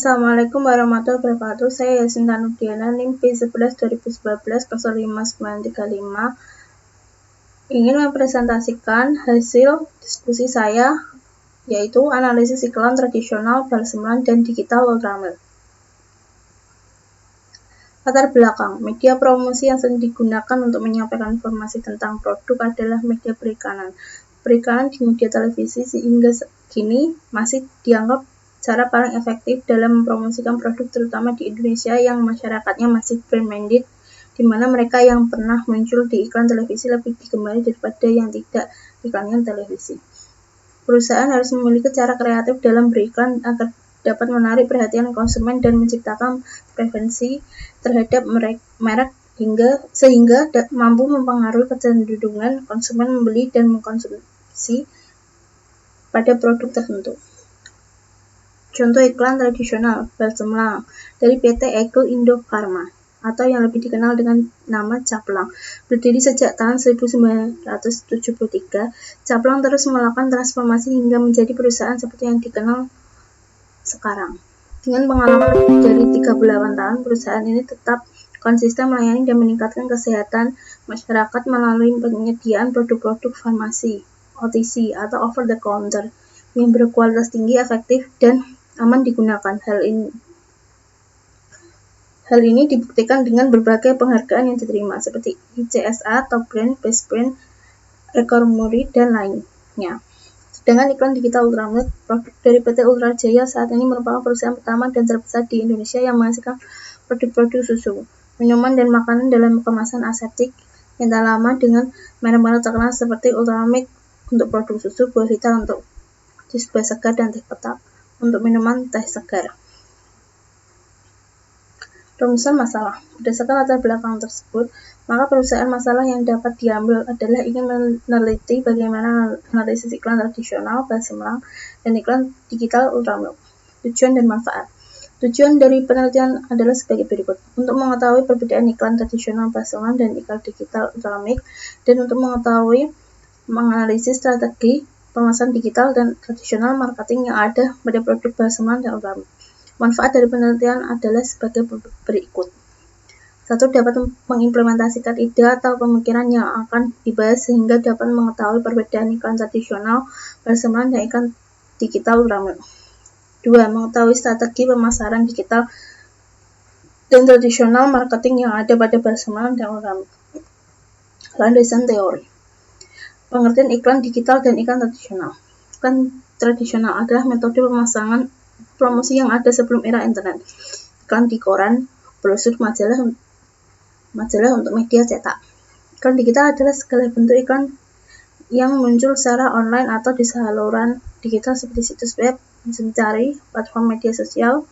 Assalamualaikum warahmatullahi wabarakatuh. Saya Yasin Tanudiana, NIM P11 2019 05935. Ingin mempresentasikan hasil diskusi saya, yaitu analisis iklan tradisional, balseman, dan digital ultramilk. Latar belakang, media promosi yang sering digunakan untuk menyampaikan informasi tentang produk adalah media perikanan. Perikanan di media televisi sehingga kini masih dianggap cara paling efektif dalam mempromosikan produk, terutama di Indonesia yang masyarakatnya masih brand-minded, di mana mereka yang pernah muncul di iklan televisi lebih digemari daripada yang tidak iklankan televisi. Perusahaan harus memiliki cara kreatif dalam beriklan agar dapat menarik perhatian konsumen dan menciptakan preferensi terhadap merek sehingga mampu mempengaruhi kecenderungan konsumen membeli dan mengkonsumsi pada produk tertentu. Contoh iklan tradisional balseman dari PT Eagle Indo Pharma atau yang lebih dikenal dengan nama Caplang. Berdiri sejak tahun 1973, Caplang terus melakukan transformasi hingga menjadi perusahaan seperti yang dikenal sekarang. Dengan pengalaman lebih dari 38 tahun, perusahaan ini tetap konsisten melayani dan meningkatkan kesehatan masyarakat melalui penyediaan produk-produk farmasi, OTC atau over the counter yang berkualitas tinggi, efektif, dan aman digunakan. Hal ini dibuktikan dengan berbagai penghargaan yang diterima seperti ICSA, Top Brand, Best Brand, Recordmurid, dan lainnya. Sedangkan iklan digital ultramilk, produk dari PT Ultra Jaya saat ini merupakan perusahaan pertama dan terbesar di Indonesia yang menghasilkan produk-produk susu, minuman, dan makanan dalam kemasan aseptik yang tak lama dengan merek-merek terkenal seperti Ultramilk untuk produk susu, Buahvita untuk jus buah segar, dan Teh Petak untuk minuman teh segar. Rumusan masalah. Berdasarkan latar belakang tersebut, maka perusahaan masalah yang dapat diambil adalah ingin meneliti bagaimana analisis iklan tradisional, balseman, dan iklan digital ultramilk. Tujuan dan manfaat. Tujuan dari penelitian adalah sebagai berikut. Untuk mengetahui perbedaan iklan tradisional balseman dan iklan digital ultramilk, dan untuk menganalisis strategi pemasaran digital dan tradisional marketing yang ada pada produk balseman dan ultramilk. Manfaat dari penelitian adalah sebagai berikut. 1. Dapat mengimplementasikan ide atau pemikiran yang akan dibahas sehingga dapat mengetahui perbedaan iklan tradisional, balseman, dan iklan digital ultramilk. 2. Mengetahui strategi pemasaran digital dan tradisional marketing yang ada pada balseman dan ultramilk. Landasan teori. Pengertian iklan digital dan iklan tradisional. Iklan tradisional adalah metode pemasangan promosi yang ada sebelum era internet. Iklan di koran, brosur, majalah untuk media cetak. Iklan digital adalah segala bentuk iklan yang muncul secara online atau di saluran digital seperti situs web, mesin pencari, platform media sosial,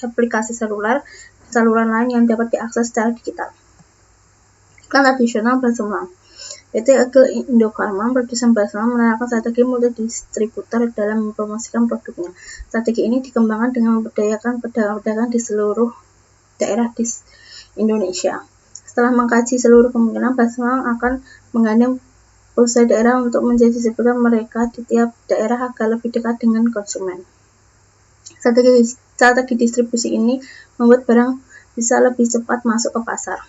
aplikasi seluler, dan saluran lain yang dapat diakses secara digital. Iklan tradisional balseman. PT Eagle Indo Pharma, produsen balseman, menerapkan strategi multidistributor dalam mempromosikan produknya. Strategi ini dikembangkan dengan memberdayakan pedagang-pedagang di seluruh daerah di Indonesia. Setelah mengkaji seluruh kemungkinan, balseman akan menggandeng usaha daerah untuk menjadi distributor mereka di tiap daerah agar lebih dekat dengan konsumen. Strategi distribusi ini membuat barang bisa lebih cepat masuk ke pasar.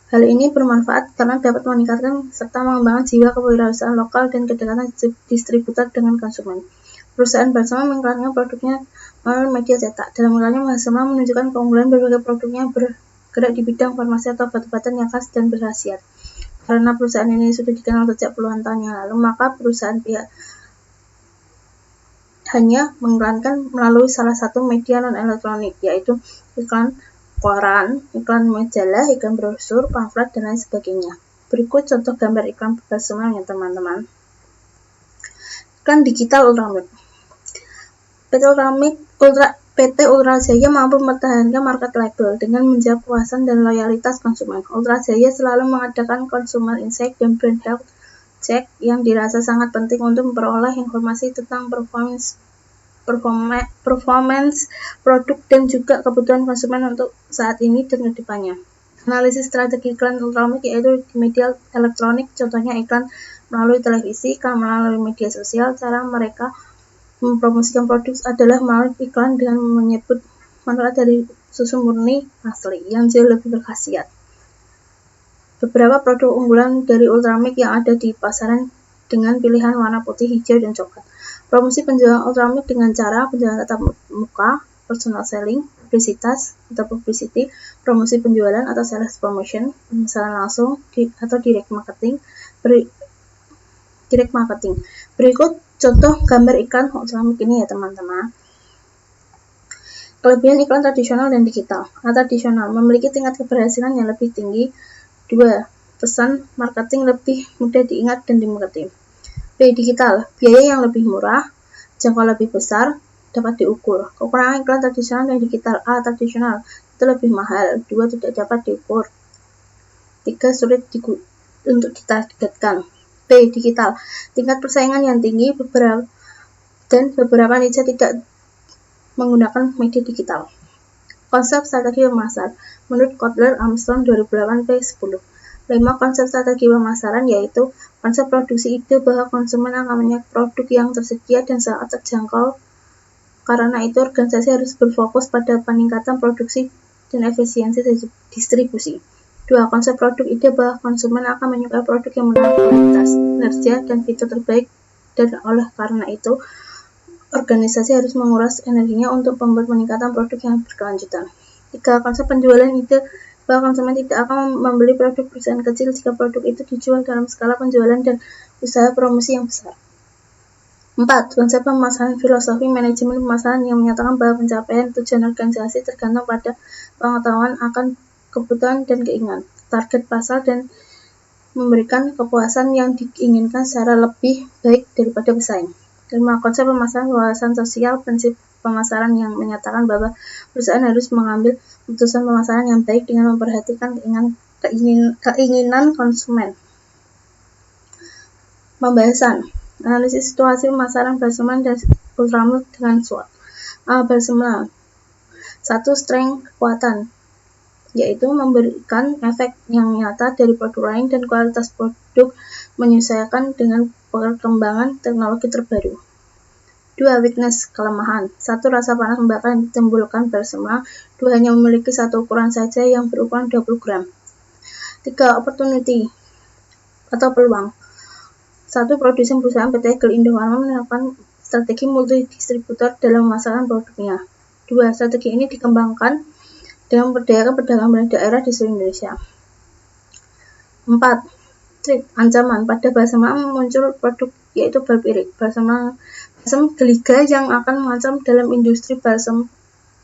Hal ini bermanfaat karena dapat meningkatkan serta mengembangkan jiwa kewirausahaan lokal dan kedekatan distributor dengan konsumen. Perusahaan balseman mengiklankan produknya melalui media cetak. Dalam iklannya, balseman menunjukkan keunggulan berbagai produknya bergerak di bidang farmasi atau obat-obatan yang khas dan berkhasiat. Karena perusahaan ini sudah dikenal sejak puluhan tahun yang lalu, maka perusahaan hanya mengiklankan melalui salah satu media non-elektronik, yaitu iklan koran, iklan majalah, iklan brosur, pamflet, dan lain sebagainya. Berikut contoh gambar iklan balseman ya teman-teman. Iklan digital ultramilk. PT Ultra Jaya mampu mempertahankan market label dengan menjaga kepuasan dan loyalitas konsumen. Ultra Jaya selalu mengadakan consumer insight dan brand health check yang dirasa sangat penting untuk memperoleh informasi tentang performance produk dan juga kebutuhan konsumen untuk saat ini dan kedepannya. Analisis strategi iklan ultramilk yaitu di media elektronik, contohnya iklan melalui televisi, iklan melalui media sosial, cara mereka mempromosikan produk adalah melalui iklan dengan menyebut manfaat dari susu murni asli yang jauh lebih berkhasiat. Beberapa produk unggulan dari Ultramilk yang ada di pasaran dengan pilihan warna putih, hijau, dan coklat. Promosi penjualan Ultramilk dengan cara penjualan tatap muka, personal selling, publisitas atau publicity, promosi penjualan atau sales promotion, pemasaran langsung atau direct marketing. Berikut contoh gambar iklan Ultramilk ini ya teman-teman. Kelebihan iklan tradisional dan digital. Tradisional memiliki tingkat keberhasilan yang lebih tinggi. 2. Pesan marketing lebih mudah diingat dan dimengerti. B. Digital, biaya yang lebih murah, jangkau lebih besar, dapat diukur. Kekurangan iklan tradisional dan digital. A. Tradisional itu lebih mahal. 2. Tidak dapat diukur. 3. Sulit untuk ditargetkan. B. Digital, tingkat persaingan yang tinggi, beberapa niche tidak menggunakan media digital. Konsep strategi pemasar menurut Kotler Armstrong 2008 p10. 5. Konsep strategi pemasaran yaitu konsep produksi ide bahwa konsumen akan banyak produk yang tersedia dan sangat terjangkau. Karena itu organisasi harus berfokus pada peningkatan produksi dan efisiensi distribusi. 2. Konsep produk ide bahwa konsumen akan menyukai produk yang menarik kualitas, kinerja, dan fitur terbaik, dan oleh karena itu organisasi harus menguras energinya untuk membuat peningkatan produk yang berkelanjutan. 3. Konsep penjualan ide bahwa konsumen tidak akan membeli produk perusahaan kecil jika produk itu dijual dalam skala penjualan dan usaha promosi yang besar. 4. Konsep pemasaran filosofi manajemen pemasaran yang menyatakan bahwa pencapaian tujuan organisasi tergantung pada pengetahuan akan kebutuhan dan keinginan target pasar dan memberikan kepuasan yang diinginkan secara lebih baik daripada pesaing. 5. Konsep pemasaran wawasan sosial prinsip pemasaran yang menyatakan bahwa perusahaan harus mengambil keputusan pemasaran yang baik dengan memperhatikan keinginan konsumen. Pembahasan analisis situasi pemasaran Barcelona dan Ultramilk dengan SWOT. Barcelona 1. Strength kekuatan yaitu memberikan efek yang nyata dari produk lain dan kualitas produk menyesuaikan dengan perkembangan teknologi terbaru. 2. Weakness kelemahan 1. Rasa panas membakar yang ditimbulkan Barcelona. 2. Hanya memiliki satu ukuran saja yang berukuran 20 gram. 3. Opportunity atau peluang 1. Produsen perusahaan PT Gel Indofarma menerapkan strategi multi-distributor dalam memasarkan produknya. 2. Strategi ini dikembangkan dengan memberdayakan pedagang daerah di seluruh Indonesia. 4. Threat ancaman pada Barcelona muncul produk yaitu balpirik balsam geliga yang akan mengancam dalam industri balsam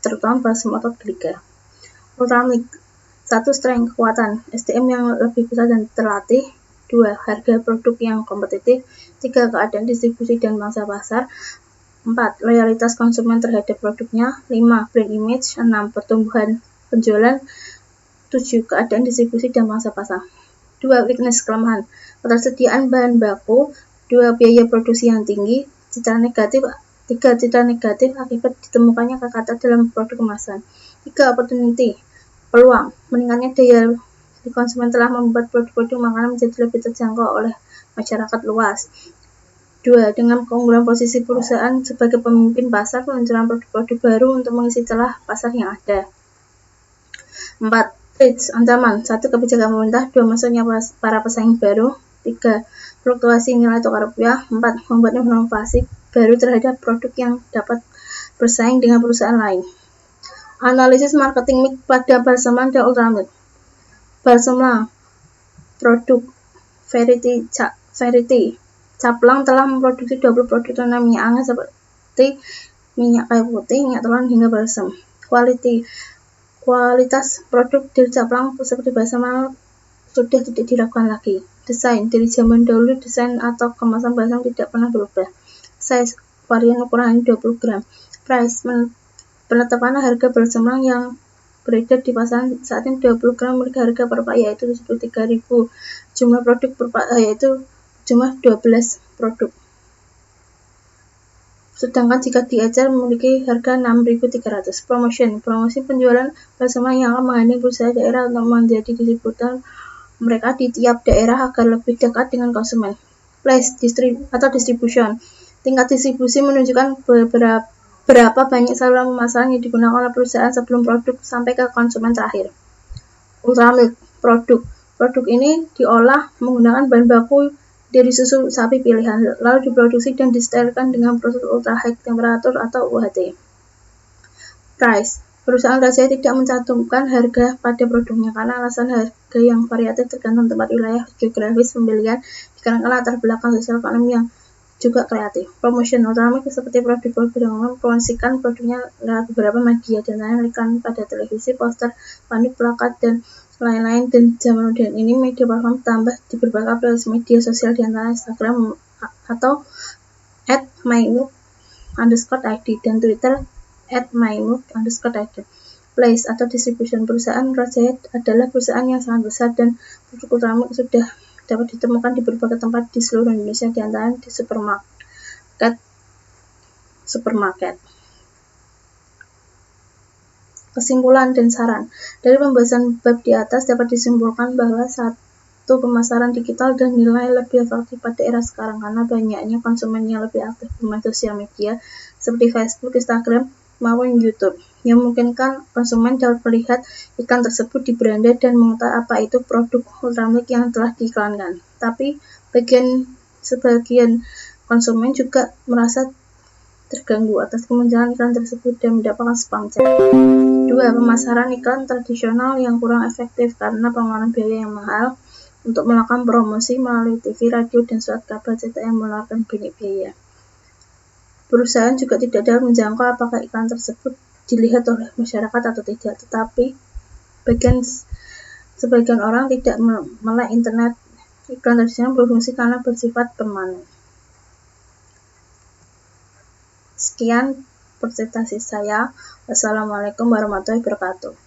terutama balsam atau geliga. Ultramilk 1. Strength kekuatan SDM yang lebih besar dan terlatih. 2. Harga produk yang kompetitif. 3. Keadaan distribusi dan mangsa pasar. 4. Loyalitas konsumen terhadap produknya. 5. Brand image. 6. Pertumbuhan penjualan. 7. Keadaan distribusi dan mangsa pasar. 2. Weakness kelemahan ketersediaan bahan baku. 2. Biaya produksi yang tinggi. 3. Citra negatif akibat ditemukannya kata dalam produk kemasan. 3. Opportunity peluang meningkatnya daya beli konsumen telah membuat produk-produk makanan menjadi lebih terjangkau oleh masyarakat luas. 2. Dengan keunggulan posisi perusahaan sebagai pemimpin pasar, peluncuran produk-produk baru untuk mengisi celah pasar yang ada. 4. Threats ancaman 1. Kebijakan pemerintah. 2. Masuknya para pesaing baru. 3. Fluktuasi nilai tukar rupiah. 4. Membuat inovasi baru terhadap produk yang dapat bersaing dengan perusahaan lain. Analisis marketing mix pada Barcelona dan Ultramilk. Barcelona produk Verity Caplang telah memproduksi 20 produk tuna minyak angin seperti minyak kayu putih, minyak telon hingga balsam. Kualitas produk dari Caplang seperti Barcelona sudah tidak diragukan lagi. Desain dari zaman dahulu desain atau kemasan balsam tidak pernah berubah. Size varian ukuran 20 gram. Price penetapan harga Barcelona yang beredar di pasaran saat ini 20 gram memiliki harga per pak yaitu 73.000. Jumlah produk per pak yaitu jumlah 12 produk. Sedangkan jika diecer memiliki harga 6.300. Promosi penjualan Barcelona yang akan menggandeng perusahaan daerah untuk menjadi distributor mereka di tiap daerah agar lebih dekat dengan konsumen. Place distribution Tingkat distribusi menunjukkan berapa banyak saluran pemasaran yang digunakan oleh perusahaan sebelum produk sampai ke konsumen terakhir. Ultramilk, produk ini diolah menggunakan bahan baku dari susu sapi pilihan, lalu diproduksi dan disterilkan dengan proses ultra high temperature atau UHT. Price, perusahaan rahasia tidak mencantumkan harga pada produknya karena alasan harga yang variatif tergantung tempat wilayah geografis pembelian dikarenakan latar belakang sosial ekonomi yang juga kreatif. Promotion, Ultramilk seperti produk-produk yang mempromosikan produknya lewat beberapa media, diantaranya iklan pada televisi, poster, panik, plakat, dan lain-lain. Dan zaman modern ini media platform tambah di berbagai aplikasi media sosial diantaranya Instagram atau @mymilk_id dan Twitter @mymilk_id. Place atau distribution, perusahaan Rajayat adalah perusahaan yang sangat besar dan produk Ultramilk sudah dapat ditemukan di berbagai tempat di seluruh Indonesia, diantaranya di supermarket. Kesimpulan dan saran. Dari pembahasan bab di atas dapat disimpulkan bahwa satu pemasaran digital dan nilai lebih efektif pada era sekarang karena banyaknya konsumen yang lebih aktif bermain sosial media seperti Facebook, Instagram, maupun YouTube, yang memungkinkan konsumen dapat melihat iklan tersebut di beranda dan mengetahui apa itu produk Ultramilk yang telah diiklankan. Tapi sebagian konsumen juga merasa terganggu atas kemunculan iklan tersebut dan mendapatkan spam chat. 2. Pemasaran iklan tradisional yang kurang efektif karena pengeluaran biaya yang mahal untuk melakukan promosi melalui TV, radio, dan surat kabar cetak yang mengeluarkan banyak biaya. Perusahaan juga tidak dapat menjangkau apakah iklan tersebut dilihat oleh masyarakat atau tidak, tetapi sebagian orang tidak melek internet. Iklan tradisional berfungsi karena bersifat permanen. Sekian presentasi saya. Wassalamualaikum warahmatullahi wabarakatuh.